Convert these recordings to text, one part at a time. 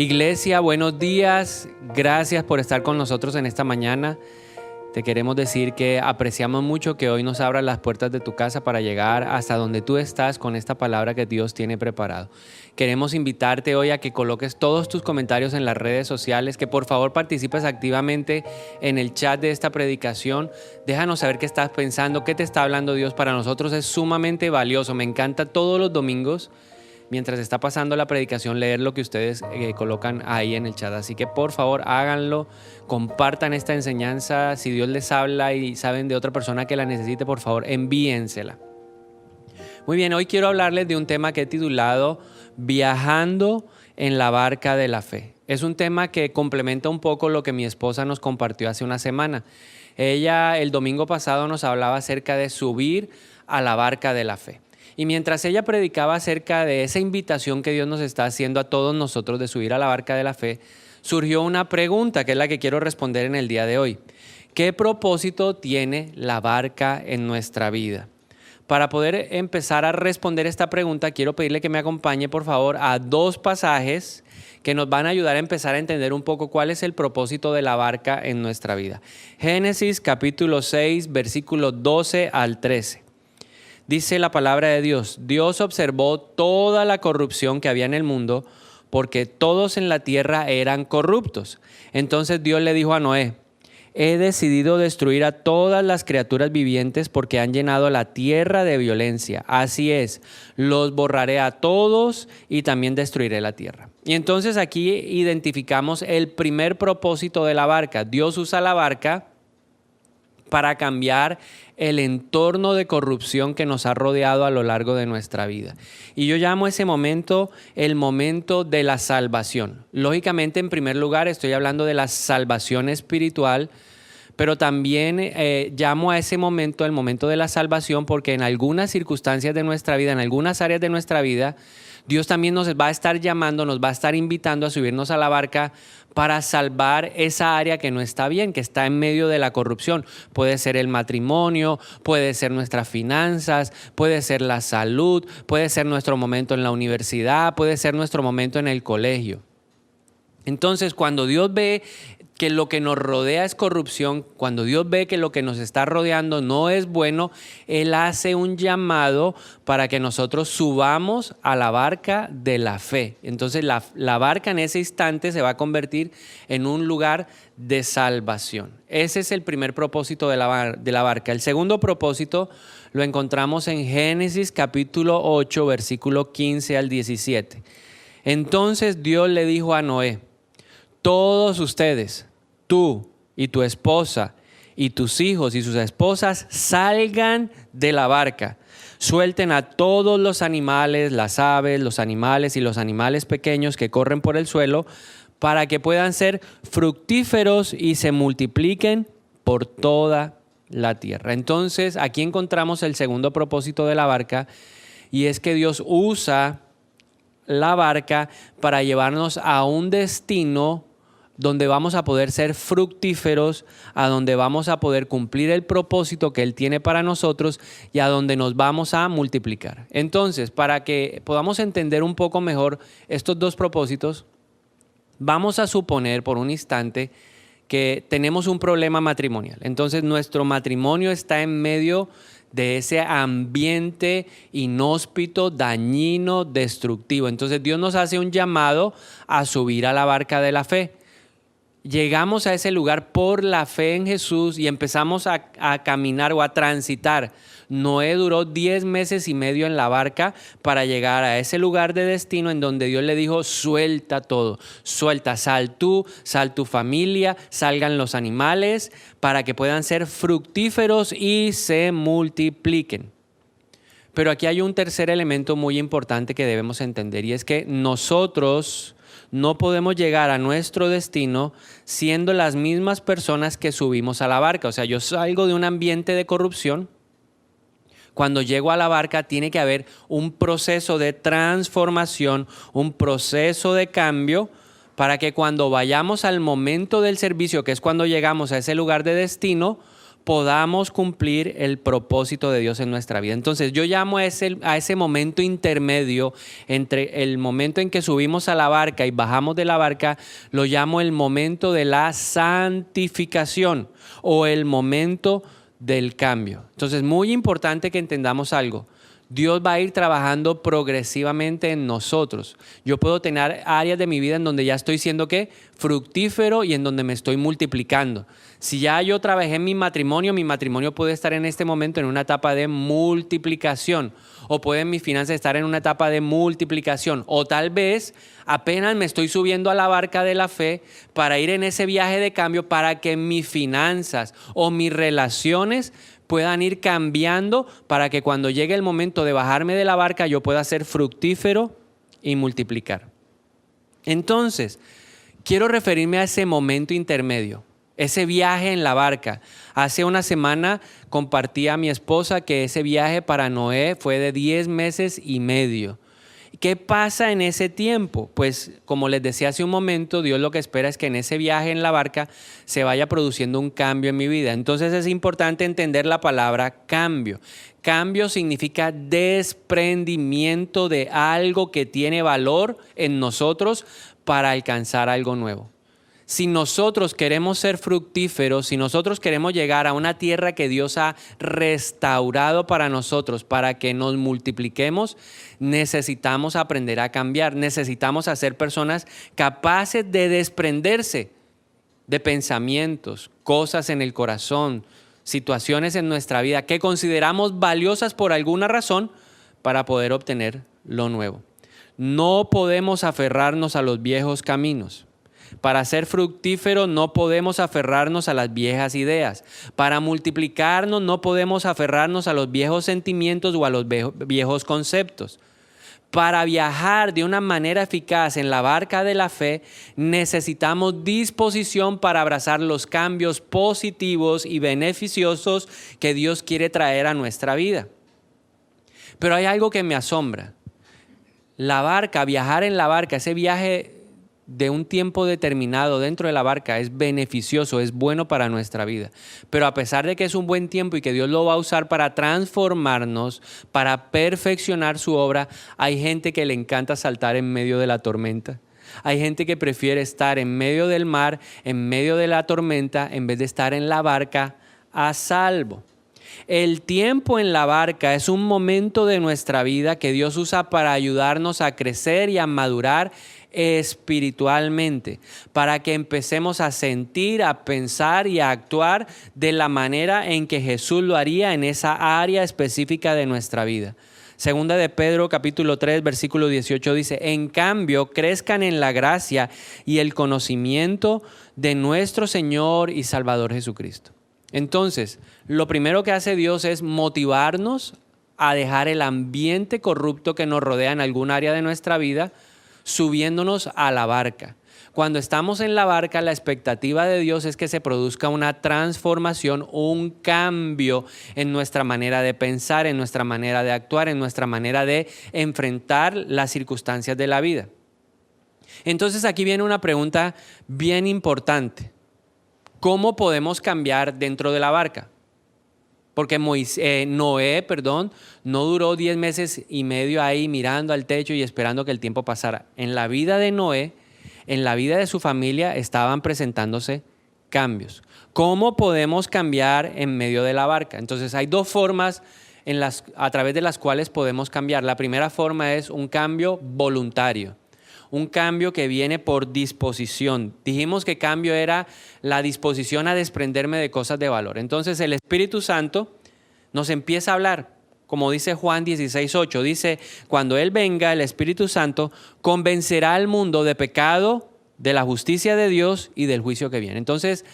Iglesia, buenos días. Gracias por estar con nosotros en esta mañana. Te queremos decir que apreciamos mucho que hoy nos abras las puertas de tu casa para llegar hasta donde tú estás con esta palabra que Dios tiene preparado. Queremos invitarte hoy a que coloques todos tus comentarios en las redes sociales, que por favor participes activamente en el chat de esta predicación. Déjanos saber qué estás pensando, qué te está hablando Dios. Para nosotros es sumamente valioso. Me encanta todos los domingos, mientras está pasando la predicación, leer lo que ustedes colocan ahí en el chat. Así que por favor háganlo, compartan esta enseñanza. Si Dios les habla y saben de otra persona que la necesite, por favor envíensela. Muy bien, hoy quiero hablarles de un tema que he titulado Viajando en la barca de la fe. Es un tema que complementa un poco lo que mi esposa nos compartió hace una semana. Ella el domingo pasado nos hablaba acerca de subir a la barca de la fe. Y mientras ella predicaba acerca de esa invitación que Dios nos está haciendo a todos nosotros de subir a la barca de la fe, surgió una pregunta que es la que quiero responder en el día de hoy. ¿Qué propósito tiene la barca en nuestra vida? Para poder empezar a responder esta pregunta, quiero pedirle que me acompañe, por favor, a dos pasajes que nos van a ayudar a empezar a entender un poco cuál es el propósito de la barca en nuestra vida. Génesis capítulo 6, versículos 12 al 13. Dice la palabra de Dios: Dios observó toda la corrupción que había en el mundo, porque todos en la tierra eran corruptos. Entonces Dios le dijo a Noé: he decidido destruir a todas las criaturas vivientes porque han llenado la tierra de violencia. Así es, los borraré a todos y también destruiré la tierra. Y entonces aquí identificamos el primer propósito de la barca. Dios usa la barca para cambiar el entorno de corrupción que nos ha rodeado a lo largo de nuestra vida. Y yo llamo ese momento el momento de la salvación. Lógicamente, en primer lugar, estoy hablando de la salvación espiritual, pero también llamo a ese momento el momento de la salvación porque en algunas circunstancias de nuestra vida, en algunas áreas de nuestra vida, Dios también nos va a estar llamando, nos va a estar invitando a subirnos a la barca para salvar esa área que no está bien, que está en medio de la corrupción. Puede ser el matrimonio, puede ser nuestras finanzas, puede ser la salud, puede ser nuestro momento en la universidad, puede ser nuestro momento en el colegio. Entonces, cuando Dios ve que lo que nos rodea es corrupción, cuando Dios ve que lo que nos está rodeando no es bueno, Él hace un llamado para que nosotros subamos a la barca de la fe. Entonces la barca en ese instante se va a convertir en un lugar de salvación. Ese es el primer propósito de la barca. El segundo propósito lo encontramos en Génesis capítulo 8, versículo 15 al 17. Entonces Dios le dijo a Noé: todos ustedes, tú y tu esposa y tus hijos y sus esposas, salgan de la barca. Suelten a todos los animales, las aves, los animales y los animales pequeños que corren por el suelo, para que puedan ser fructíferos y se multipliquen por toda la tierra. Entonces, aquí encontramos el segundo propósito de la barca, y es que Dios usa la barca para llevarnos a un destino donde vamos a poder ser fructíferos, a donde vamos a poder cumplir el propósito que Él tiene para nosotros y a donde nos vamos a multiplicar. Entonces, para que podamos entender un poco mejor estos dos propósitos, vamos a suponer por un instante que tenemos un problema matrimonial. Entonces, nuestro matrimonio está en medio de ese ambiente inhóspito, dañino, destructivo. Entonces, Dios nos hace un llamado a subir a la barca de la fe. Llegamos a ese lugar por la fe en Jesús y empezamos a caminar o a transitar. Noé duró 10 meses y medio en la barca para llegar a ese lugar de destino en donde Dios le dijo: suelta todo, suelta, sal tú, sal tu familia, salgan los animales para que puedan ser fructíferos y se multipliquen. Pero aquí hay un tercer elemento muy importante que debemos entender, y es que nosotros no podemos llegar a nuestro destino siendo las mismas personas que subimos a la barca. O sea, yo salgo de un ambiente de corrupción. Cuando llego a la barca tiene que haber un proceso de transformación, un proceso de cambio, para que cuando vayamos al momento del servicio, que es cuando llegamos a ese lugar de destino, podamos cumplir el propósito de Dios en nuestra vida. Entonces yo llamo a ese momento intermedio entre el momento en que subimos a la barca y bajamos de la barca, lo llamo el momento de la santificación o el momento del cambio. Entonces, muy importante que entendamos algo. Dios va a ir trabajando progresivamente en nosotros. Yo puedo tener áreas de mi vida en donde ya estoy siendo ¿qué? Fructífero y en donde me estoy multiplicando. Si ya yo trabajé en mi matrimonio puede estar en este momento en una etapa de multiplicación. O pueden mis finanzas estar en una etapa de multiplicación. O tal vez apenas me estoy subiendo a la barca de la fe para ir en ese viaje de cambio para que mis finanzas o mis relaciones puedan ir cambiando para que cuando llegue el momento de bajarme de la barca yo pueda ser fructífero y multiplicar. Entonces, quiero referirme a ese momento intermedio, ese viaje en la barca. Hace una semana compartí a mi esposa que ese viaje para Noé fue de 10 meses y medio. ¿Qué pasa en ese tiempo? Pues como les decía hace un momento, Dios lo que espera es que en ese viaje en la barca se vaya produciendo un cambio en mi vida. Entonces es importante entender la palabra cambio. Cambio significa desprendimiento de algo que tiene valor en nosotros para alcanzar algo nuevo. Si nosotros queremos ser fructíferos, si nosotros queremos llegar a una tierra que Dios ha restaurado para nosotros, para que nos multipliquemos, necesitamos aprender a cambiar. Necesitamos hacer personas capaces de desprenderse de pensamientos, cosas en el corazón, situaciones en nuestra vida que consideramos valiosas por alguna razón para poder obtener lo nuevo. No podemos aferrarnos a los viejos caminos. Para ser fructíferos no podemos aferrarnos a las viejas ideas. Para multiplicarnos no podemos aferrarnos a los viejos sentimientos o a los viejos conceptos. Para viajar de una manera eficaz en la barca de la fe, necesitamos disposición para abrazar los cambios positivos y beneficiosos que Dios quiere traer a nuestra vida. Pero hay algo que me asombra. La barca, viajar en la barca, ese viaje de un tiempo determinado dentro de la barca es beneficioso, es bueno para nuestra vida. Pero a pesar de que es un buen tiempo y que Dios lo va a usar para transformarnos, para perfeccionar su obra, hay gente que le encanta saltar en medio de la tormenta. Hay gente que prefiere estar en medio del mar, en medio de la tormenta, en vez de estar en la barca a salvo. El tiempo en la barca es un momento de nuestra vida que Dios usa para ayudarnos a crecer y a madurar espiritualmente, para que empecemos a sentir, a pensar y a actuar de la manera en que Jesús lo haría en esa área específica de nuestra vida. Segunda de Pedro capítulo 3 versículo 18 dice: en cambio crezcan en la gracia y el conocimiento de nuestro Señor y Salvador Jesucristo. Entonces, lo primero que hace Dios es motivarnos a dejar el ambiente corrupto que nos rodea en algún área de nuestra vida, subiéndonos a la barca. Cuando estamos en la barca, la expectativa de Dios es que se produzca una transformación, un cambio en nuestra manera de pensar, en nuestra manera de actuar, en nuestra manera de enfrentar las circunstancias de la vida. Entonces aquí viene una pregunta bien importante. ¿Cómo podemos cambiar dentro de la barca? Porque Noé no duró 10 meses y medio ahí mirando al techo y esperando que el tiempo pasara. En la vida de Noé, en la vida de su familia, estaban presentándose cambios. ¿Cómo podemos cambiar en medio de la barca? Entonces hay dos formas a través de las cuales podemos cambiar. La primera forma es un cambio voluntario. Un cambio que viene por disposición. Dijimos que cambio era la disposición a desprenderme de cosas de valor. Entonces el Espíritu Santo nos empieza a hablar, como dice Juan 16:8. Dice, cuando Él venga, el Espíritu Santo convencerá al mundo de pecado, de la justicia de Dios y del juicio que viene. Entonces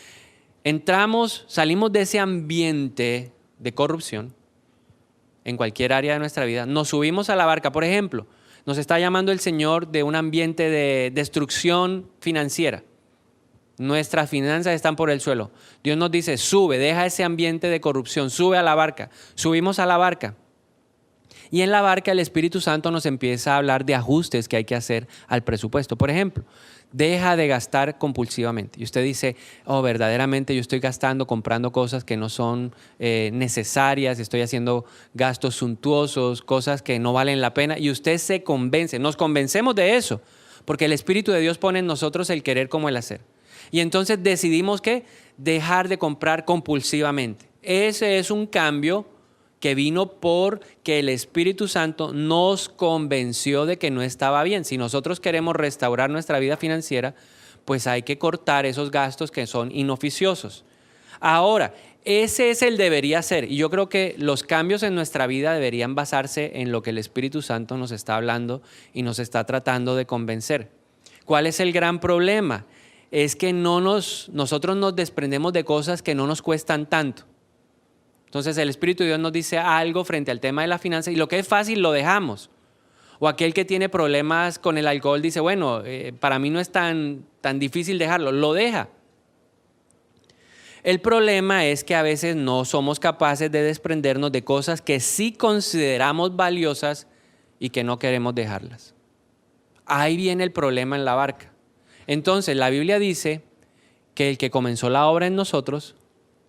salimos de ese ambiente de corrupción en cualquier área de nuestra vida. Nos subimos a la barca, por ejemplo. Nos está llamando el Señor de un ambiente de destrucción financiera. Nuestras finanzas están por el suelo. Dios nos dice, sube, deja ese ambiente de corrupción, sube a la barca. Subimos a la barca. Y en la barca el Espíritu Santo nos empieza a hablar de ajustes que hay que hacer al presupuesto. Por ejemplo, Deja de gastar compulsivamente. Y usted dice, oh, verdaderamente yo estoy gastando, comprando cosas que no son necesarias, estoy haciendo gastos suntuosos, cosas que no valen la pena. Y usted se convence, nos convencemos de eso, porque el Espíritu de Dios pone en nosotros el querer como el hacer. Y entonces decidimos que dejar de comprar compulsivamente. Ese es un cambio que vino porque el Espíritu Santo nos convenció de que no estaba bien. Si nosotros queremos restaurar nuestra vida financiera, pues hay que cortar esos gastos que son inoficiosos. Ahora, ese es el debería ser. Y yo creo que los cambios en nuestra vida deberían basarse en lo que el Espíritu Santo nos está hablando y nos está tratando de convencer. ¿Cuál es el gran problema? Es que nosotros nos desprendemos de cosas que no nos cuestan tanto. Entonces el Espíritu de Dios nos dice algo frente al tema de la finanza y lo que es fácil lo dejamos. O aquel que tiene problemas con el alcohol dice, bueno, para mí no es tan difícil dejarlo, lo deja. El problema es que a veces no somos capaces de desprendernos de cosas que sí consideramos valiosas y que no queremos dejarlas. Ahí viene el problema en la barca. Entonces la Biblia dice que el que comenzó la obra en nosotros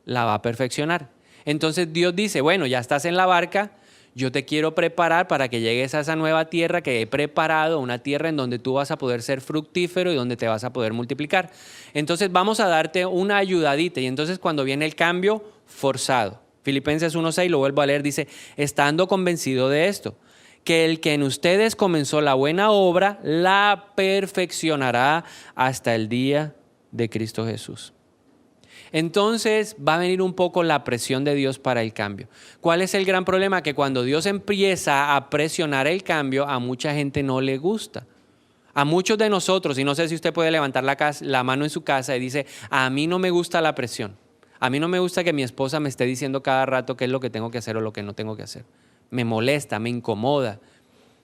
la va a perfeccionar. Entonces Dios dice, bueno, ya estás en la barca, yo te quiero preparar para que llegues a esa nueva tierra que he preparado, una tierra en donde tú vas a poder ser fructífero y donde te vas a poder multiplicar. Entonces vamos a darte una ayudadita y entonces cuando viene el cambio forzado. Filipenses 1:6, lo vuelvo a leer, dice, estando convencido de esto, que el que en ustedes comenzó la buena obra, la perfeccionará hasta el día de Cristo Jesús. Entonces va a venir un poco la presión de Dios para el cambio. ¿Cuál es el gran problema? Que cuando Dios empieza a presionar el cambio, a mucha gente no le gusta. A muchos de nosotros, y no sé si usted puede levantar la mano en su casa y dice, a mí no me gusta la presión. A mí no me gusta que mi esposa me esté diciendo cada rato qué es lo que tengo que hacer o lo que no tengo que hacer. Me molesta, me incomoda.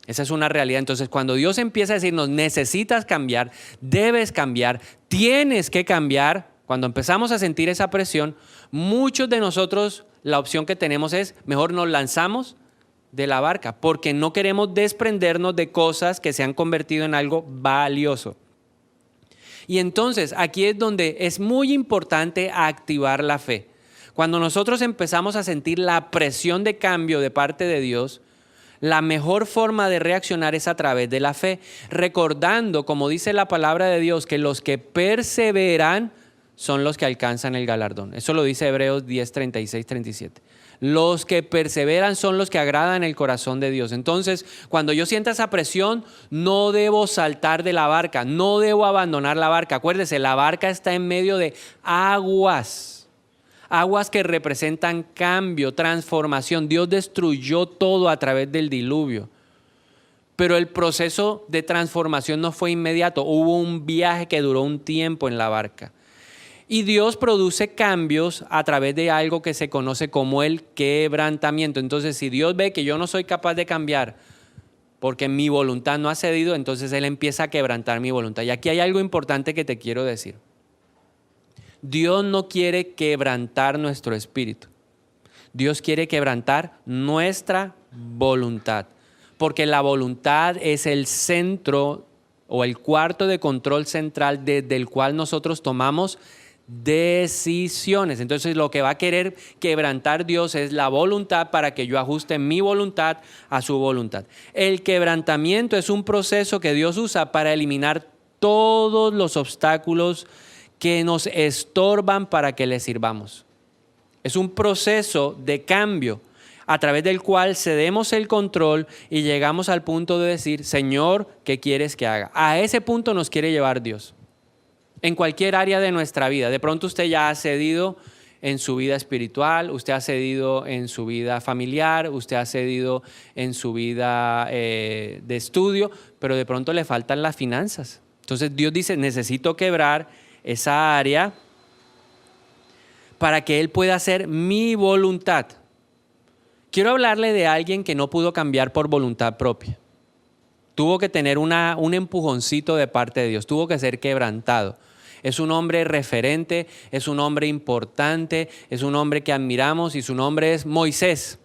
Esa es una realidad. Entonces, cuando Dios empieza a decirnos, necesitas cambiar, debes cambiar, tienes que cambiar, cuando empezamos a sentir esa presión, muchos de nosotros la opción que tenemos es, mejor nos lanzamos de la barca, porque no queremos desprendernos de cosas que se han convertido en algo valioso. Y entonces, aquí es donde es muy importante activar la fe. Cuando nosotros empezamos a sentir la presión de cambio de parte de Dios, la mejor forma de reaccionar es a través de la fe, recordando, como dice la palabra de Dios, que los que perseveran son los que alcanzan el galardón. Eso lo dice Hebreos 10, 36, 37. Los que perseveran son los que agradan el corazón de Dios. Entonces, cuando yo sienta esa presión, no debo saltar de la barca, no debo abandonar la barca. Acuérdese, la barca está en medio de aguas que representan cambio, transformación. Dios destruyó todo a través del diluvio. Pero el proceso de transformación no fue inmediato. Hubo un viaje que duró un tiempo en la barca. Y Dios produce cambios a través de algo que se conoce como el quebrantamiento. Entonces, si Dios ve que yo no soy capaz de cambiar porque mi voluntad no ha cedido, entonces Él empieza a quebrantar mi voluntad. Y aquí hay algo importante que te quiero decir. Dios no quiere quebrantar nuestro espíritu. Dios quiere quebrantar nuestra voluntad. Porque la voluntad es el centro o el cuarto de control central desde el cual nosotros tomamos decisiones. Entonces lo que va a querer quebrantar Dios es la voluntad para que yo ajuste mi voluntad a su voluntad. El quebrantamiento es un proceso que Dios usa para eliminar todos los obstáculos que nos estorban para que le sirvamos. Es un proceso de cambio a través del cual cedemos el control y llegamos al punto de decir, Señor, ¿qué quieres que haga? A ese punto nos quiere llevar Dios. En cualquier área de nuestra vida. De pronto usted ya ha cedido en su vida espiritual, usted ha cedido en su vida familiar, usted ha cedido en su vida de estudio, pero de pronto le faltan las finanzas. Entonces Dios dice, necesito quebrar esa área para que Él pueda hacer mi voluntad. Quiero hablarle de alguien que no pudo cambiar por voluntad propia. Tuvo que tener un empujoncito de parte de Dios, tuvo que ser quebrantado. Es un hombre referente, es un hombre importante, es un hombre que admiramos y su nombre es Moisés.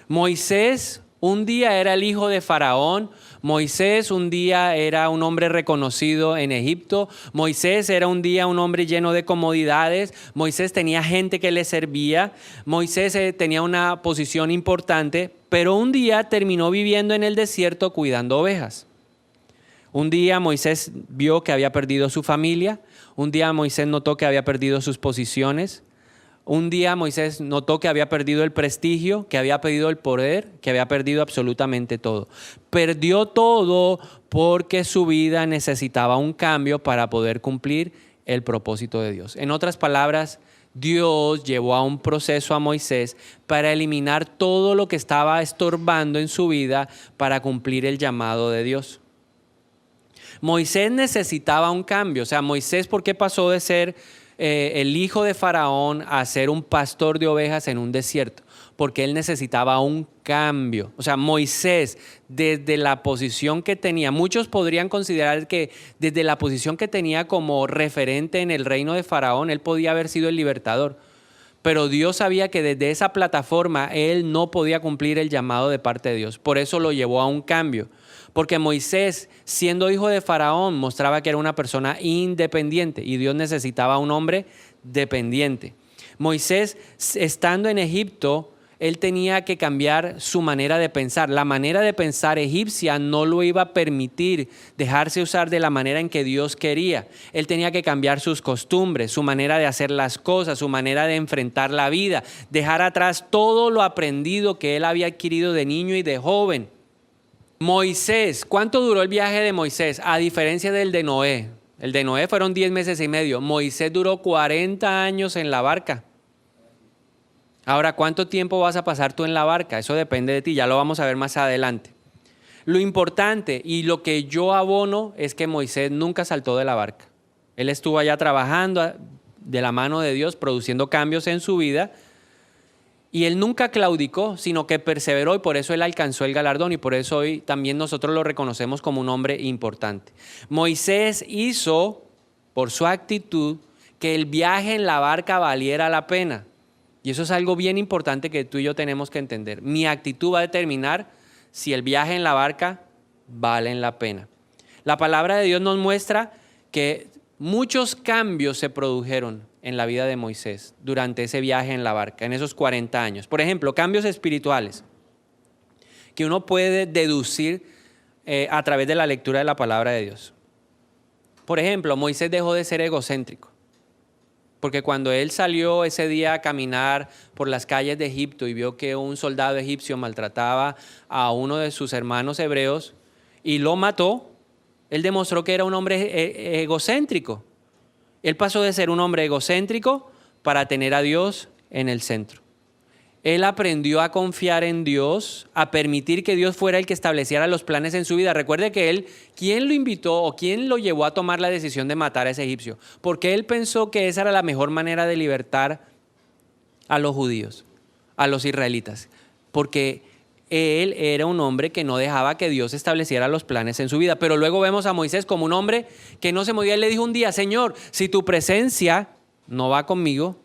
Moisés Un día era el hijo de Faraón. Moisés un día era un hombre reconocido en Egipto. Moisés era un día un hombre lleno de comodidades. Moisés tenía gente que le servía. Moisés tenía una posición importante, pero un día terminó viviendo en el desierto cuidando ovejas. Un día Moisés vio que había perdido su familia. Un día Moisés notó que había perdido sus posiciones. Un día Moisés notó que había perdido el prestigio, que había perdido el poder, que había perdido absolutamente todo. Perdió todo porque su vida necesitaba un cambio para poder cumplir el propósito de Dios. En otras palabras, Dios llevó a un proceso a Moisés para eliminar todo lo que estaba estorbando en su vida para cumplir el llamado de Dios. Moisés necesitaba un cambio. O sea, Moisés, ¿por qué pasó de ser el hijo de Faraón a ser un pastor de ovejas en un desierto? Porque él necesitaba un cambio. O sea, Moisés, desde la posición que tenía, muchos podrían considerar que desde la posición que tenía como referente en el reino de Faraón, él podía haber sido el libertador. Pero Dios sabía que desde esa plataforma él no podía cumplir el llamado de parte de Dios. Por eso lo llevó a un cambio. Porque Moisés, siendo hijo de Faraón, mostraba que era una persona independiente y Dios necesitaba un hombre dependiente. Moisés, estando en Egipto, él tenía que cambiar su manera de pensar. La manera de pensar egipcia no lo iba a permitir dejarse usar de la manera en que Dios quería. Él tenía que cambiar sus costumbres, su manera de hacer las cosas, su manera de enfrentar la vida, dejar atrás todo lo aprendido que él había adquirido de niño y de joven. Moisés, ¿cuánto duró el viaje de Moisés? A diferencia del de Noé. El de Noé fueron 10 meses y medio. Moisés duró 40 años en la barca. Ahora, ¿cuánto tiempo vas a pasar tú en la barca? Eso depende de ti, ya lo vamos a ver más adelante. Lo importante y lo que yo abono es que Moisés nunca saltó de la barca. Él estuvo allá trabajando de la mano de Dios, produciendo cambios en su vida. Y él nunca claudicó, sino que perseveró y por eso él alcanzó el galardón y por eso hoy también nosotros lo reconocemos como un hombre importante. Moisés hizo, por su actitud, que el viaje en la barca valiera la pena. Y eso es algo bien importante que tú y yo tenemos que entender. Mi actitud va a determinar si el viaje en la barca vale la pena. La palabra de Dios nos muestra que muchos cambios se produjeron en la vida de Moisés durante ese viaje en la barca, en esos 40 años. Por ejemplo, cambios espirituales que uno puede deducir a través de la lectura de la palabra de Dios. Por ejemplo, Moisés dejó de ser egocéntrico, porque cuando él salió ese día a caminar por las calles de Egipto y vio que un soldado egipcio maltrataba a uno de sus hermanos hebreos y lo mató, él demostró que era un hombre egocéntrico. Él pasó de ser un hombre egocéntrico para tener a Dios en el centro. Él aprendió a confiar en Dios, a permitir que Dios fuera el que estableciera los planes en su vida. Recuerde que él, ¿quién lo invitó o quién lo llevó a tomar la decisión de matar a ese egipcio? Porque él pensó que esa era la mejor manera de libertar a los judíos, a los israelitas. Porque él era un hombre que no dejaba que Dios estableciera los planes en su vida. Pero luego vemos a Moisés como un hombre que no se movía. Él le dijo un día: Señor, si tu presencia no va conmigo,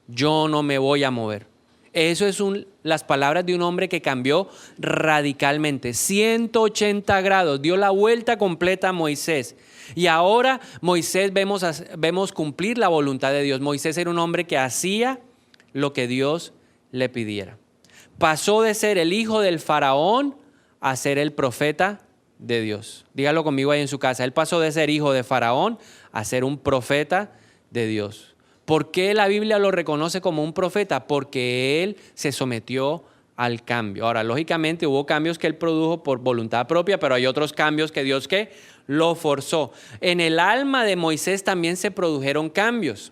yo no me voy a mover. Eso es las palabras de un hombre que cambió radicalmente, 180 grados, dio la vuelta completa a Moisés. Y ahora Moisés vemos cumplir la voluntad de Dios. Moisés era un hombre que hacía lo que Dios le pidiera. Pasó de ser el hijo del faraón a ser el profeta de Dios. Dígalo conmigo ahí en su casa. Él pasó de ser hijo de faraón a ser un profeta de Dios. ¿Por qué la Biblia lo reconoce como un profeta? Porque él se sometió al cambio. Ahora, lógicamente hubo cambios que él produjo por voluntad propia, pero hay otros cambios que Dios lo forzó. En el alma de Moisés también se produjeron cambios.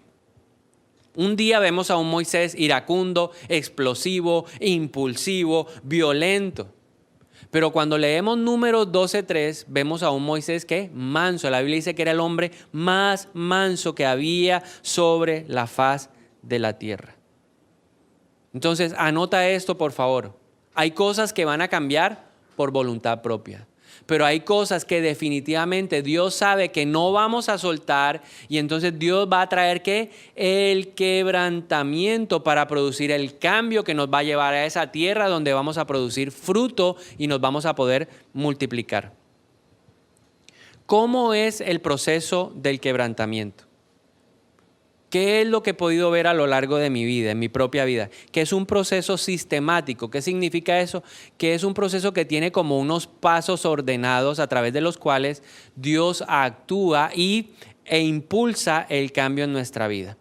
Un día vemos a un Moisés iracundo, explosivo, impulsivo, violento. Pero cuando leemos Números 12:3, vemos a un Moisés que manso. La Biblia dice que era el hombre más manso que había sobre la faz de la tierra. Entonces, anota esto, por favor. Hay cosas que van a cambiar por voluntad propia. Pero hay cosas que definitivamente Dios sabe que no vamos a soltar y entonces Dios va a traer ¿qué? El quebrantamiento para producir el cambio que nos va a llevar a esa tierra donde vamos a producir fruto y nos vamos a poder multiplicar. ¿Cómo es el proceso del quebrantamiento? ¿Qué es lo que he podido ver a lo largo de mi vida, en mi propia vida? Que es un proceso sistemático. ¿Qué significa eso? Que es un proceso que tiene como unos pasos ordenados a través de los cuales Dios actúa e impulsa el cambio en nuestra vida.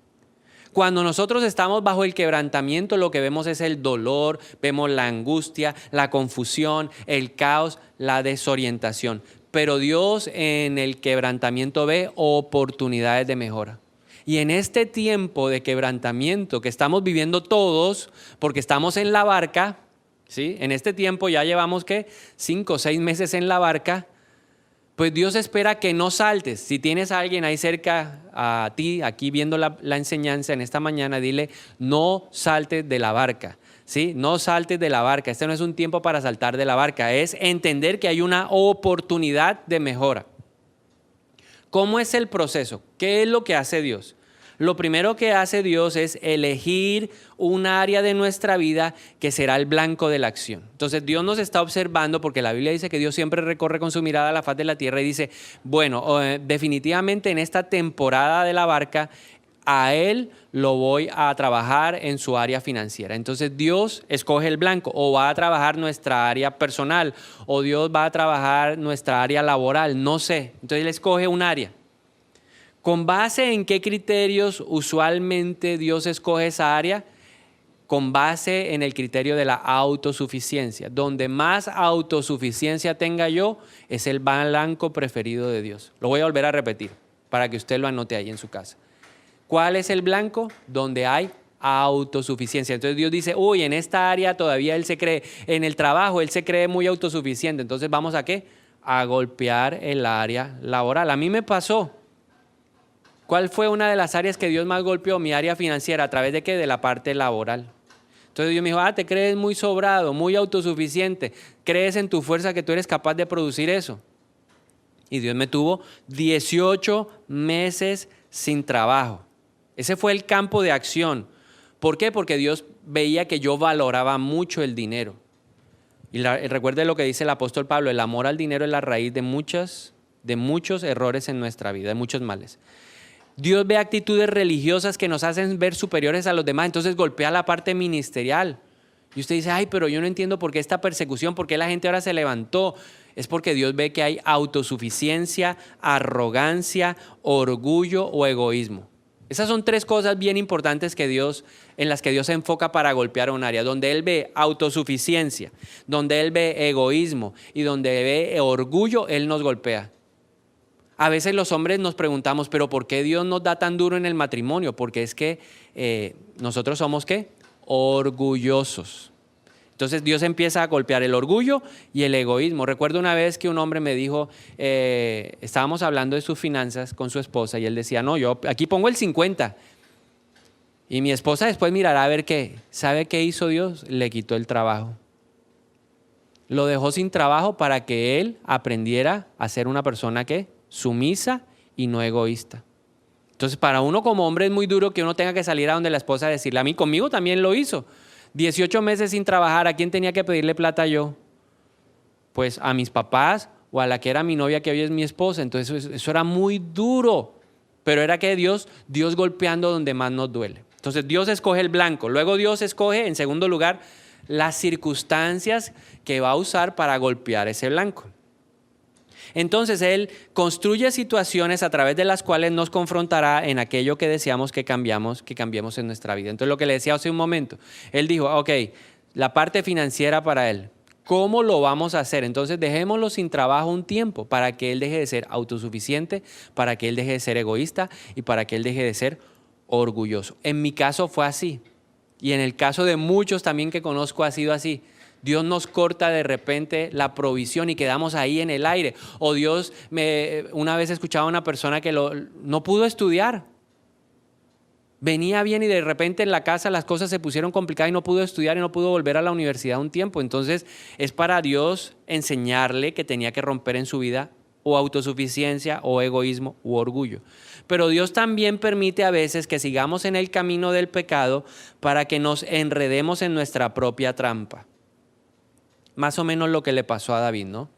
Cuando nosotros estamos bajo el quebrantamiento, lo que vemos es el dolor, vemos la angustia, la confusión, el caos, la desorientación. Pero Dios en el quebrantamiento ve oportunidades de mejora. Y en este tiempo de quebrantamiento que estamos viviendo todos, porque estamos en la barca, ¿sí? En este tiempo ya llevamos, 5 o 6 meses en la barca, pues Dios espera que no saltes. Si tienes a alguien ahí cerca a ti, aquí viendo la enseñanza en esta mañana, dile, no saltes de la barca, ¿sí? No saltes de la barca. Este no es un tiempo para saltar de la barca, es entender que hay una oportunidad de mejora. ¿Cómo es el proceso? ¿Qué es lo que hace Dios? Lo primero que hace Dios es elegir un área de nuestra vida que será el blanco de la acción. Entonces Dios nos está observando porque la Biblia dice que Dios siempre recorre con su mirada la faz de la tierra y dice, bueno, definitivamente en esta temporada de la barca, a Él lo voy a trabajar en su área financiera. Entonces Dios escoge el blanco, o va a trabajar nuestra área personal, o Dios va a trabajar nuestra área laboral, no sé. Entonces Él escoge un área. ¿Con base en qué criterios usualmente Dios escoge esa área? Con base en el criterio de la autosuficiencia. Donde más autosuficiencia tenga yo, es el blanco preferido de Dios. Lo voy a volver a repetir para que usted lo anote ahí en su casa. ¿Cuál es el blanco? Donde hay autosuficiencia. Entonces Dios dice, uy, en esta área todavía Él se cree, en el trabajo Él se cree muy autosuficiente. Entonces vamos a ¿qué? A golpear el área laboral. A mí me pasó. ¿Cuál fue una de las áreas que Dios más golpeó? Mi área financiera. ¿A través de qué? De la parte laboral. Entonces Dios me dijo, te crees muy sobrado, muy autosuficiente. Crees en tu fuerza que tú eres capaz de producir eso. Y Dios me tuvo 18 meses sin trabajo. Ese fue el campo de acción. ¿Por qué? Porque Dios veía que yo valoraba mucho el dinero. Y recuerde lo que dice el apóstol Pablo, el amor al dinero es la raíz de muchos errores en nuestra vida, de muchos males. Dios ve actitudes religiosas que nos hacen ver superiores a los demás, entonces golpea la parte ministerial. Y usted dice, pero yo no entiendo por qué esta persecución, por qué la gente ahora se levantó. Es porque Dios ve que hay autosuficiencia, arrogancia, orgullo o egoísmo. Esas son 3 cosas bien importantes en las que Dios se enfoca para golpear un área. Donde Él ve autosuficiencia, donde Él ve egoísmo y donde ve orgullo, Él nos golpea. A veces los hombres nos preguntamos, ¿pero por qué Dios nos da tan duro en el matrimonio? Porque es que nosotros somos ¿qué? Orgullosos. Entonces Dios empieza a golpear el orgullo y el egoísmo. Recuerdo una vez que un hombre me dijo, estábamos hablando de sus finanzas con su esposa y él decía, no, yo aquí pongo el 50. Y mi esposa después mirará a ver qué. ¿Sabe qué hizo Dios? Le quitó el trabajo. Lo dejó sin trabajo para que él aprendiera a ser una persona ¿qué? Sumisa y no egoísta. Entonces para uno como hombre es muy duro que uno tenga que salir a donde la esposa a decirle, a mí conmigo también lo hizo. 18 meses sin trabajar, ¿a quién tenía que pedirle plata yo? Pues a mis papás o a la que era mi novia que hoy es mi esposa. Entonces eso era muy duro, pero era que Dios golpeando donde más nos duele. Entonces Dios escoge el blanco, luego Dios escoge en segundo lugar las circunstancias que va a usar para golpear ese blanco. Entonces Él construye situaciones a través de las cuales nos confrontará en aquello que deseamos que cambiemos en nuestra vida. Entonces lo que le decía hace un momento, Él dijo, la parte financiera para Él, ¿cómo lo vamos a hacer? Entonces dejémoslo sin trabajo un tiempo para que Él deje de ser autosuficiente, para que Él deje de ser egoísta y para que Él deje de ser orgulloso. En mi caso fue así y en el caso de muchos también que conozco ha sido así. Dios nos corta de repente la provisión y quedamos ahí en el aire. O una vez escuchaba a una persona que no pudo estudiar. Venía bien y de repente en la casa las cosas se pusieron complicadas y no pudo estudiar y no pudo volver a la universidad un tiempo. Entonces es para Dios enseñarle que tenía que romper en su vida o autosuficiencia o egoísmo u orgullo. Pero Dios también permite a veces que sigamos en el camino del pecado para que nos enredemos en nuestra propia trampa. Más o menos lo que le pasó a David, ¿no?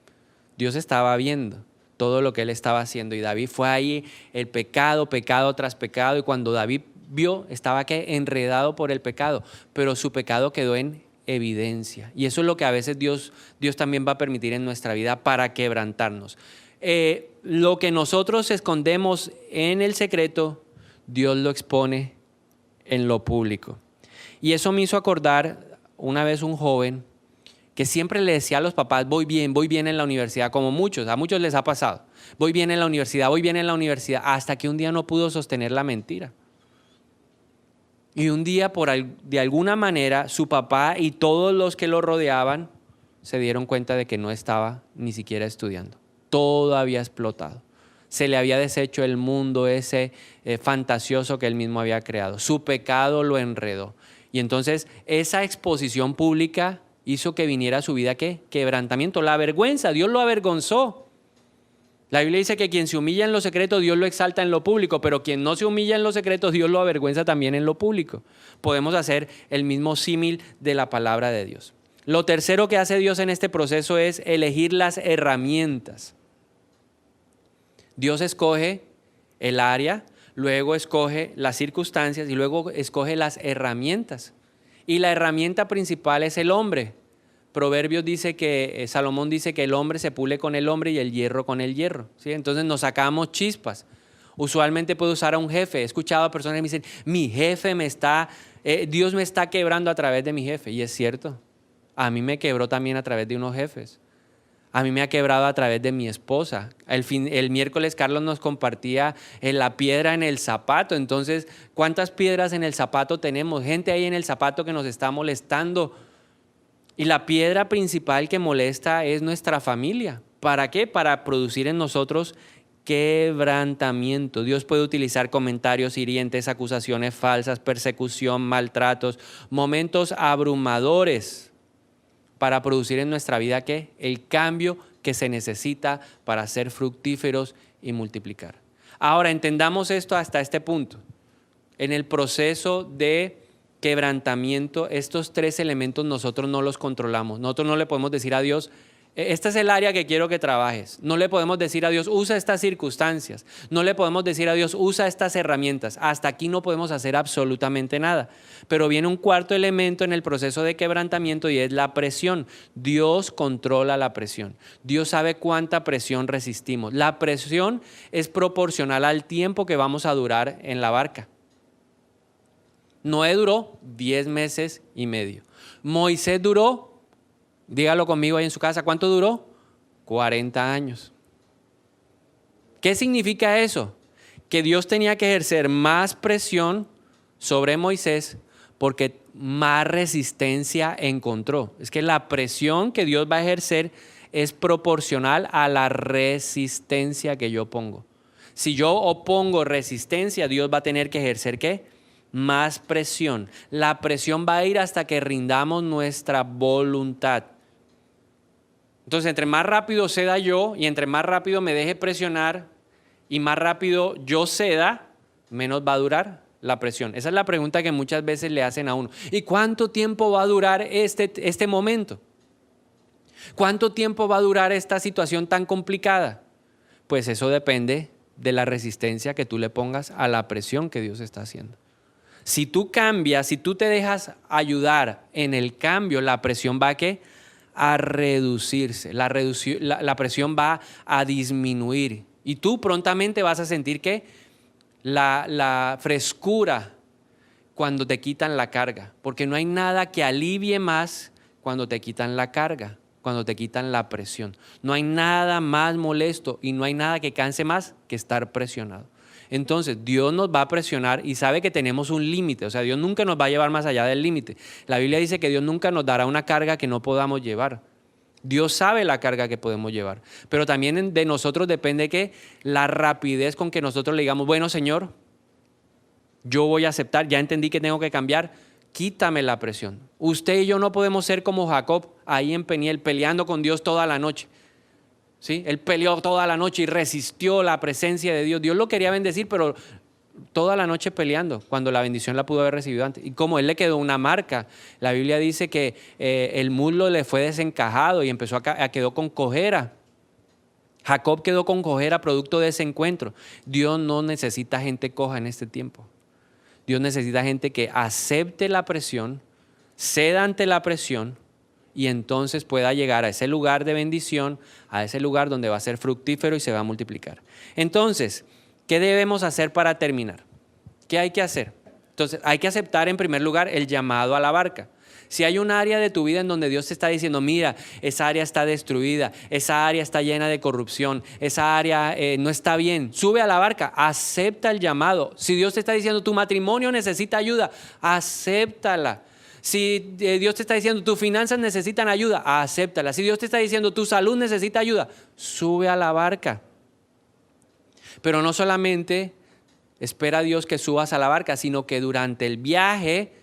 Dios estaba viendo todo lo que él estaba haciendo y David fue ahí, el pecado, pecado tras pecado, y cuando David vio, estaba que enredado por el pecado, pero su pecado quedó en evidencia. Y eso es lo que a veces Dios también va a permitir en nuestra vida para quebrantarnos. Lo que nosotros escondemos en el secreto, Dios lo expone en lo público. Y eso me hizo acordar una vez un joven que siempre le decía a los papás, voy bien en la universidad, como a muchos les ha pasado. Voy bien en la universidad, hasta que un día no pudo sostener la mentira. Y un día, de alguna manera, su papá y todos los que lo rodeaban se dieron cuenta de que no estaba ni siquiera estudiando. Todo había explotado. Se le había deshecho el mundo ese fantasioso que él mismo había creado. Su pecado lo enredó. Y entonces esa exposición pública hizo que viniera a su vida, ¿qué? Quebrantamiento, la vergüenza. Dios lo avergonzó. La Biblia dice que quien se humilla en lo secreto, Dios lo exalta en lo público, pero quien no se humilla en lo secreto, Dios lo avergüenza también en lo público. Podemos hacer el mismo símil de la palabra de Dios. Lo tercero que hace Dios en este proceso es elegir las herramientas. Dios escoge el área, luego escoge las circunstancias y luego escoge las herramientas. Y la herramienta principal es el hombre. Proverbios dice que, Salomón dice que el hombre se pule con el hombre y el hierro con el hierro, ¿sí? Entonces nos sacamos chispas. Usualmente puedo usar a un jefe. He escuchado a personas que me dicen, mi jefe Dios me está quebrando a través de mi jefe. Y es cierto, a mí me quebró también a través de unos jefes. A mí me ha quebrado a través de mi esposa. El miércoles Carlos nos compartía la piedra en el zapato. Entonces, ¿cuántas piedras en el zapato tenemos? Gente ahí en el zapato que nos está molestando. Y la piedra principal que molesta es nuestra familia. ¿Para qué? Para producir en nosotros quebrantamiento. Dios puede utilizar comentarios hirientes, acusaciones falsas, persecución, maltratos, momentos abrumadores para producir en nuestra vida ¿qué? El cambio que se necesita para ser fructíferos y multiplicar. Ahora entendamos esto hasta este punto. En el proceso de quebrantamiento, estos tres elementos nosotros no los controlamos. Nosotros no le podemos decir a Dios, este es el área que quiero que trabajes. No le podemos decir a Dios, usa estas circunstancias. No le podemos decir a Dios, usa estas herramientas. Hasta aquí no podemos hacer absolutamente nada. Pero viene un cuarto elemento en el proceso de quebrantamiento y es la presión. Dios controla la presión. Dios sabe cuánta presión resistimos. La presión es proporcional al tiempo que vamos a durar en la barca. Noé duró 10 meses y medio. Moisés duró, dígalo conmigo ahí en su casa, ¿cuánto duró? 40 años. ¿Qué significa eso? Que Dios tenía que ejercer más presión sobre Moisés porque más resistencia encontró. Es que la presión que Dios va a ejercer es proporcional a la resistencia que yo pongo. Si yo opongo resistencia, Dios va a tener que ejercer ¿qué? Más presión. La presión va a ir hasta que rindamos nuestra voluntad. Entonces, entre más rápido ceda yo y entre más rápido me deje presionar y más rápido yo ceda, menos va a durar la presión. Esa es la pregunta que muchas veces le hacen a uno. ¿Y cuánto tiempo va a durar este momento? ¿Cuánto tiempo va a durar esta situación tan complicada? Pues eso depende de la resistencia que tú le pongas a la presión que Dios está haciendo. Si tú cambias, si tú te dejas ayudar en el cambio, la presión va a reducirse, la presión va a disminuir y tú prontamente vas a sentir que la frescura cuando te quitan la carga, porque no hay nada que alivie más cuando te quitan la carga, cuando te quitan la presión. No hay nada más molesto y no hay nada que canse más que estar presionado. Entonces, Dios nos va a presionar y sabe que tenemos un límite. O sea, Dios nunca nos va a llevar más allá del límite. La Biblia dice que Dios nunca nos dará una carga que no podamos llevar. Dios sabe la carga que podemos llevar. Pero también de nosotros depende que la rapidez con que nosotros le digamos, bueno, Señor, Yo voy a aceptar, ya entendí que tengo que cambiar, quítame la presión. Usted y yo no podemos ser como Jacob ahí en Peniel peleando con Dios toda la noche. ¿Sí? Él peleó toda la noche y resistió la presencia de Dios. Dios lo quería bendecir, pero toda la noche peleando cuando la bendición la pudo haber recibido antes. Y como él le quedó una marca, la Biblia dice que el muslo le fue desencajado y quedó con cojera. Jacob quedó con cojera producto de ese encuentro. Dios no necesita gente coja en este tiempo. Dios necesita gente que acepte la presión, ceda ante la presión y entonces pueda llegar a ese lugar de bendición, a ese lugar donde va a ser fructífero y se va a multiplicar. Entonces, ¿qué debemos hacer para terminar? ¿Qué hay que hacer? Entonces, hay que aceptar en primer lugar el llamado a la barca. Si hay un área de tu vida en donde Dios te está diciendo, mira, esa área está destruida, esa área está llena de corrupción, esa área no está bien, sube a la barca, acepta el llamado. Si Dios te está diciendo, tu matrimonio necesita ayuda, acéptala. Si Dios te está diciendo, tus finanzas necesitan ayuda, acéptala. Si Dios te está diciendo, tu salud necesita ayuda, sube a la barca. Pero no solamente espera a Dios que subas a la barca, sino que durante el viaje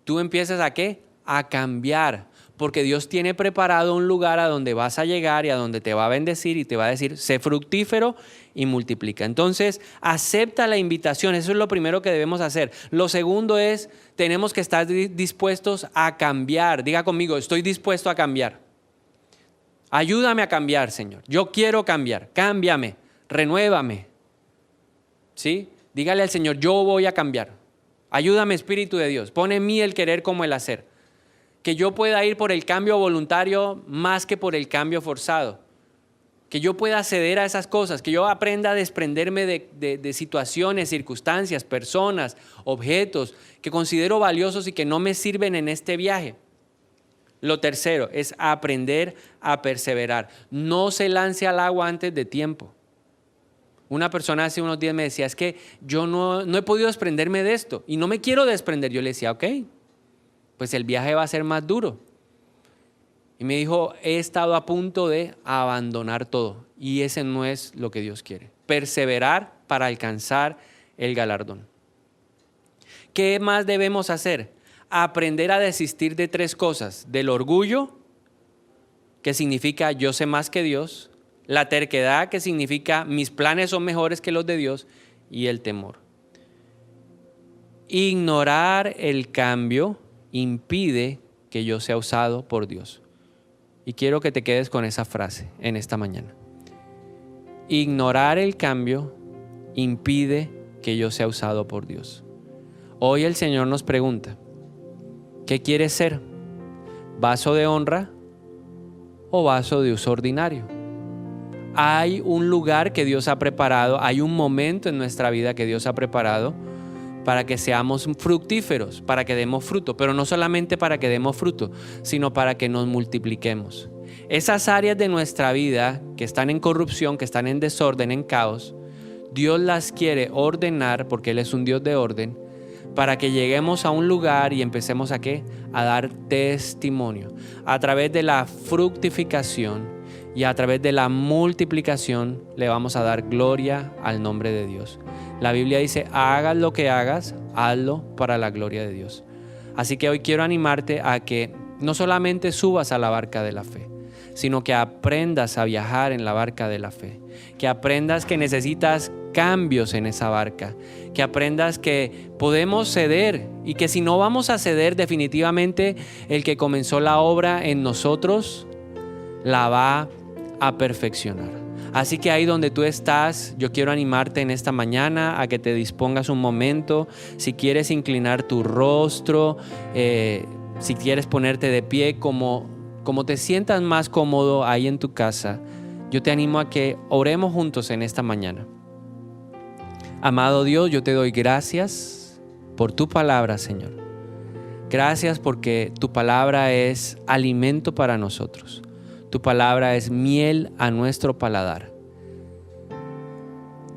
tú empiezas ¿a qué? A cambiar, porque Dios tiene preparado un lugar a donde vas a llegar y a donde te va a bendecir y te va a decir, sé fructífero y multiplica. Entonces, acepta la invitación, eso es lo primero que debemos hacer. Lo segundo es, tenemos que estar dispuestos a cambiar. Diga conmigo, estoy dispuesto a cambiar. Ayúdame a cambiar, Señor. Yo quiero cambiar, cámbiame, renuévame. ¿Sí? Dígale al Señor, yo voy a cambiar. Ayúdame, Espíritu de Dios, pon en mí el querer como el hacer. Que yo pueda ir por el cambio voluntario más que por el cambio forzado. Que yo pueda ceder a esas cosas, que yo aprenda a desprenderme de situaciones, circunstancias, personas, objetos que considero valiosos y que no me sirven en este viaje. Lo tercero es aprender a perseverar. No se lance al agua antes de tiempo. Una persona hace unos días me decía, es que yo no he podido desprenderme de esto y no me quiero desprender. Yo le decía, ok, pues el viaje va a ser más duro. Y me dijo, he estado a punto de abandonar todo y ese no es lo que Dios quiere. Perseverar para alcanzar el galardón. ¿Qué más debemos hacer? Aprender a desistir de tres cosas. Del orgullo, que significa yo sé más que Dios. La terquedad, que significa mis planes son mejores que los de Dios, y el temor. Ignorar el cambio impide que yo sea usado por Dios. Y quiero que te quedes con esa frase en esta mañana. Ignorar el cambio impide que yo sea usado por Dios. Hoy el Señor nos pregunta, ¿qué quieres ser? ¿Vaso de honra o vaso de uso ordinario? Hay un lugar que Dios ha preparado, hay un momento en nuestra vida que Dios ha preparado para que seamos fructíferos, para que demos fruto, pero no solamente para que demos fruto, sino para que nos multipliquemos. Esas áreas de nuestra vida que están en corrupción, que están en desorden, en caos, Dios las quiere ordenar, porque Él es un Dios de orden, para que lleguemos a un lugar y empecemos ¿a qué? A dar testimonio a través de la fructificación. Y a través de la multiplicación le vamos a dar gloria al nombre de Dios. La Biblia dice, hagas lo que hagas, hazlo para la gloria de Dios. Así que hoy quiero animarte a que no solamente subas a la barca de la fe, sino que aprendas a viajar en la barca de la fe. Que aprendas que necesitas cambios en esa barca. Que aprendas que podemos ceder y que si no vamos a ceder, definitivamente el que comenzó la obra en nosotros la va a perfeccionar. Así que ahí donde tú estás, yo quiero animarte en esta mañana a que te dispongas un momento. Si quieres inclinar tu rostro, si quieres ponerte de pie como te sientas más cómodo ahí en tu casa, yo te animo a que oremos juntos en esta mañana. Amado Dios, yo te doy gracias por tu palabra, Señor. Gracias porque tu palabra es alimento para nosotros. Tu palabra es miel a nuestro paladar.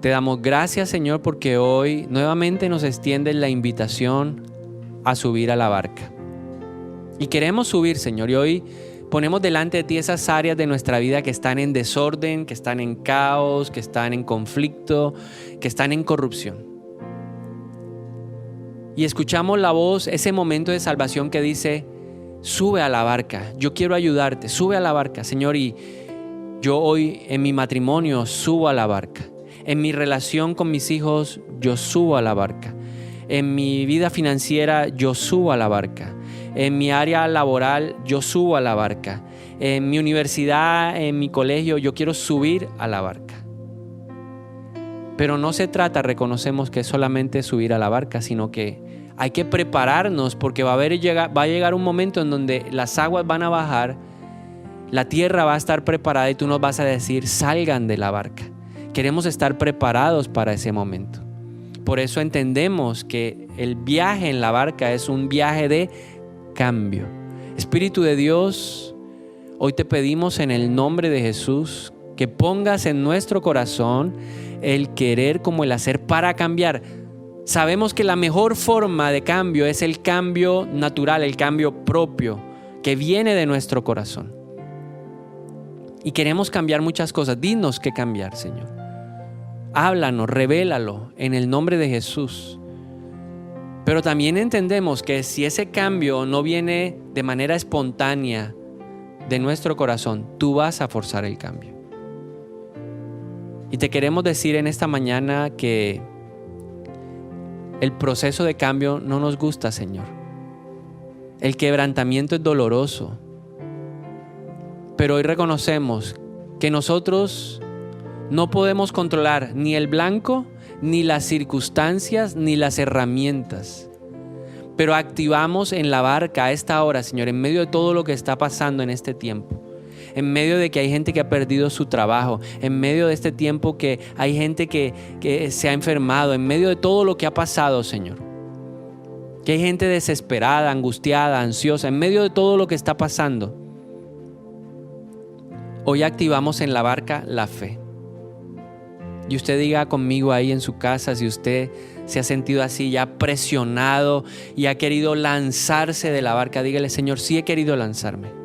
Te damos gracias, Señor, porque hoy nuevamente nos extiendes la invitación a subir a la barca. Y queremos subir, Señor, y hoy ponemos delante de ti esas áreas de nuestra vida que están en desorden, que están en caos, que están en conflicto, que están en corrupción. y escuchamos la voz, ese momento de salvación que dice: sube a la barca, yo quiero ayudarte, sube a la barca, Señor. Y yo hoy en mi matrimonio subo a la barca, en mi relación con mis hijos yo subo a la barca, en mi vida financiera yo subo a la barca, en mi área laboral yo subo a la barca, en mi universidad, en mi colegio yo quiero subir a la barca. Pero no se trata, reconocemos, que es solamente subir a la barca, sino que hay que prepararnos, porque va a llegar un momento en donde las aguas van a bajar, la tierra va a estar preparada y tú nos vas a decir: salgan de la barca. Queremos estar preparados para ese momento. Por eso entendemos que el viaje en la barca es un viaje de cambio. Espíritu de Dios, hoy te pedimos en el nombre de Jesús que pongas en nuestro corazón el querer como el hacer para cambiar. Sabemos que la mejor forma de cambio es el cambio natural, el cambio propio que viene de nuestro corazón. Y queremos cambiar muchas cosas. Dinos qué cambiar, Señor. Háblanos, revélalo en el nombre de Jesús. Pero también entendemos que si ese cambio no viene de manera espontánea de nuestro corazón, tú vas a forzar el cambio. Y te queremos decir en esta mañana que el proceso de cambio no nos gusta, Señor. El quebrantamiento es doloroso. Pero hoy reconocemos que nosotros no podemos controlar ni el blanco, ni las circunstancias, ni las herramientas. Pero activamos en la barca a esta hora, Señor, en medio de todo lo que está pasando en este tiempo. En medio de que hay gente que ha perdido su trabajo, en medio de este tiempo que hay gente que se ha enfermado, en medio de todo lo que ha pasado, Señor. Que hay gente desesperada, angustiada, ansiosa, en medio de todo lo que está pasando. Hoy activamos en la barca la fe. Y usted diga conmigo ahí en su casa, si usted se ha sentido así, ya presionado y ha querido lanzarse de la barca, dígale: Señor, sí he querido lanzarme.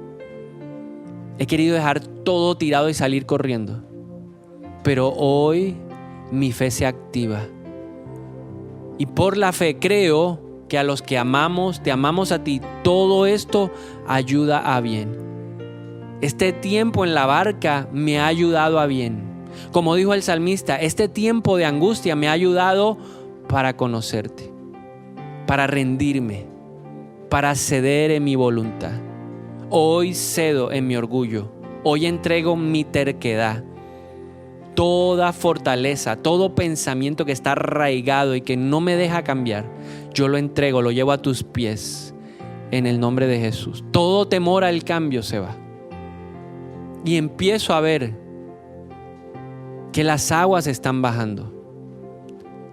He querido dejar todo tirado y salir corriendo. Pero hoy mi fe se activa. Y por la fe creo que a los que amamos, te amamos a ti, todo esto ayuda a bien. Este tiempo en la barca me ha ayudado a bien. Como dijo el salmista, este tiempo de angustia me ha ayudado para conocerte, para rendirme, para ceder en mi voluntad. Hoy cedo en mi orgullo, hoy entrego mi terquedad. Toda fortaleza, todo pensamiento que está arraigado y que no me deja cambiar, yo lo entrego, lo llevo a tus pies en el nombre de Jesús. Todo temor al cambio se va. Y empiezo a ver que las aguas están bajando.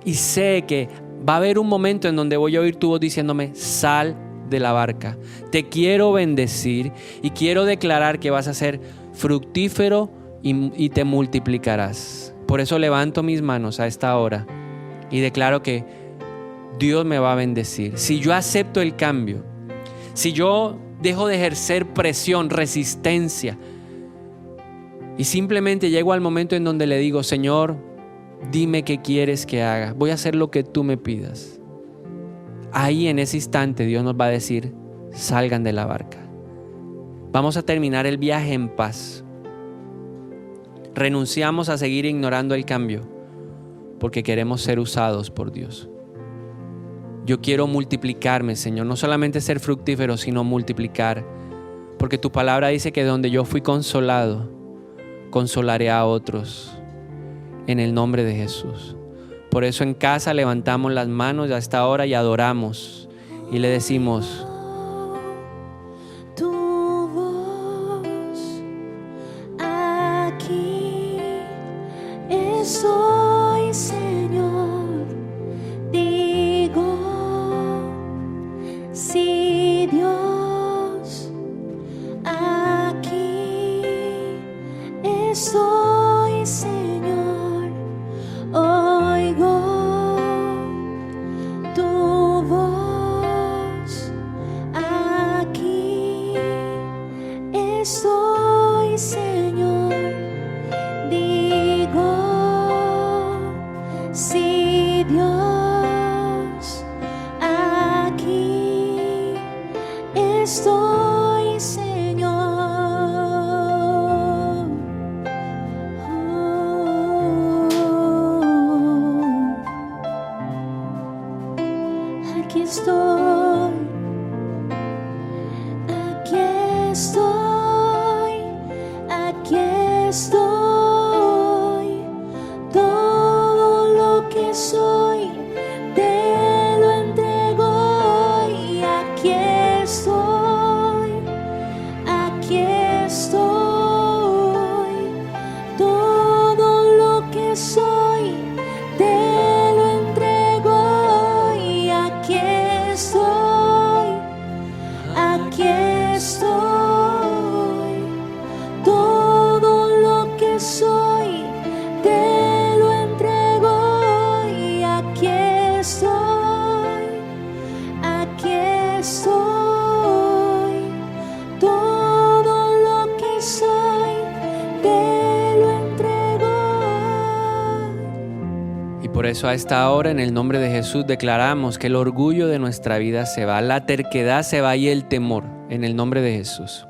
Y sé que va a haber un momento en donde voy a oír tu voz diciéndome: sal de la barca. Te quiero bendecir y quiero declarar que vas a ser fructífero y te multiplicarás. Por eso levanto mis manos a esta hora y declaro que Dios me va a bendecir. Si yo acepto el cambio, si yo dejo de ejercer presión, resistencia, y simplemente llego al momento en donde le digo: Señor, dime qué quieres que haga, voy a hacer lo que tú me pidas. Ahí en ese instante Dios nos va a decir: salgan de la barca. Vamos a terminar el viaje en paz. Renunciamos a seguir ignorando el cambio porque queremos ser usados por Dios. Yo quiero multiplicarme, Señor, no solamente ser fructífero, sino multiplicar, porque tu palabra dice que donde yo fui consolado, consolaré a otros en el nombre de Jesús. Por eso en casa levantamos las manos a esta hora y adoramos y le decimos: tu voz aquí estoy, Señor. Digo: sí, Dios, aquí estoy, Señor. Oigo tu voz aquí estoy, aquí estoy, aquí estoy. Todo lo que soy te lo entrego hoy. Aquí estoy, aquí estoy. Todo lo que soy te lo entrego hoy. Aquí estoy, aquí estoy. Todo lo que soy te lo entrego hoy. Aquí estoy, aquí estoy. Todo lo que soy te lo entrego hoy. Y por eso a esta hora, en el nombre de Jesús, declaramos que el orgullo de nuestra vida se va, la terquedad se va y el temor, en el nombre de Jesús.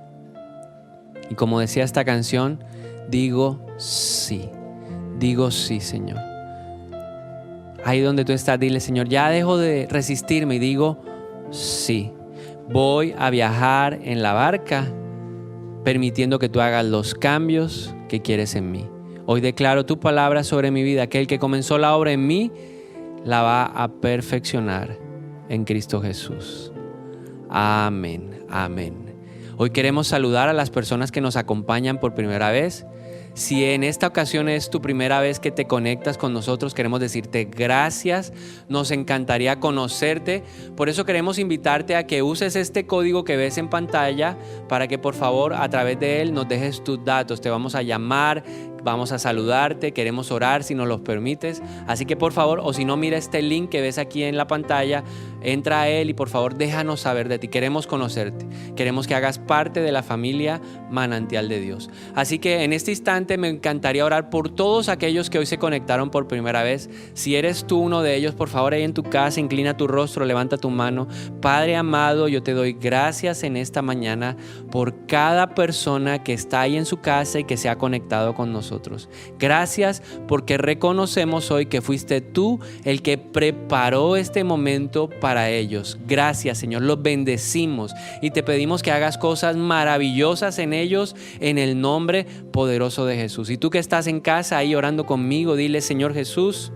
Y como decía esta canción, digo sí, Señor. Ahí donde tú estás, dile: Señor, ya dejo de resistirme y digo sí. Voy a viajar en la barca, permitiendo que tú hagas los cambios que quieres en mí. Hoy declaro tu palabra sobre mi vida, que el que comenzó la obra en mí, la va a perfeccionar en Cristo Jesús. Amén, amén. Hoy queremos saludar a las personas que nos acompañan por primera vez. Si en esta ocasión es tu primera vez que te conectas con nosotros, queremos decirte gracias. Nos encantaría conocerte. Por eso queremos invitarte a que uses este código que ves en pantalla para que por favor a través de él nos dejes tus datos. Te vamos a llamar, vamos a saludarte, queremos orar si nos los permites. Así que por favor, o si no, mira este link que ves aquí en la pantalla, entra a él y por favor déjanos saber de ti. Queremos conocerte, queremos que hagas parte de la familia Manantial de Dios. Así que en este instante me encantaría orar por todos aquellos que hoy se conectaron por primera vez. Si eres tú uno de ellos, por favor ahí en tu casa, inclina tu rostro, levanta tu mano. Padre amado, yo te doy gracias en esta mañana por cada persona que está ahí en su casa y que se ha conectado con nosotros. Gracias porque reconocemos hoy que fuiste tú el que preparó este momento para ellos. Gracias, Señor, los bendecimos y te pedimos que hagas cosas maravillosas en ellos en el nombre poderoso de Jesús. Y tú que estás en casa ahí orando conmigo, dile: Señor Jesús,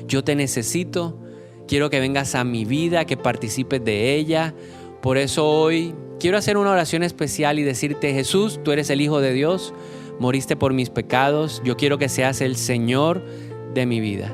yo te necesito, quiero que vengas a mi vida, que participes de ella. Por eso hoy quiero hacer una oración especial y decirte: Jesús, tú eres el Hijo de Dios, moriste por mis pecados, yo quiero que seas el Señor de mi vida.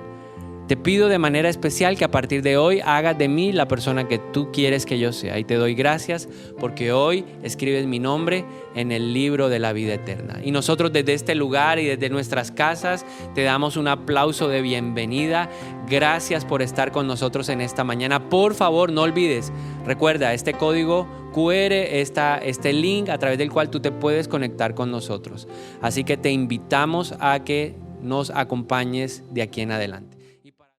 Te pido de manera especial que a partir de hoy hagas de mí la persona que tú quieres que yo sea. Y te doy gracias porque hoy escribes mi nombre en el libro de la vida eterna. Y nosotros desde este lugar y desde nuestras casas te damos un aplauso de bienvenida. Gracias por estar con nosotros en esta mañana. Por favor, no olvides, recuerda este código QR, este link a través del cual tú te puedes conectar con nosotros. Así que te invitamos a que nos acompañes de aquí en adelante.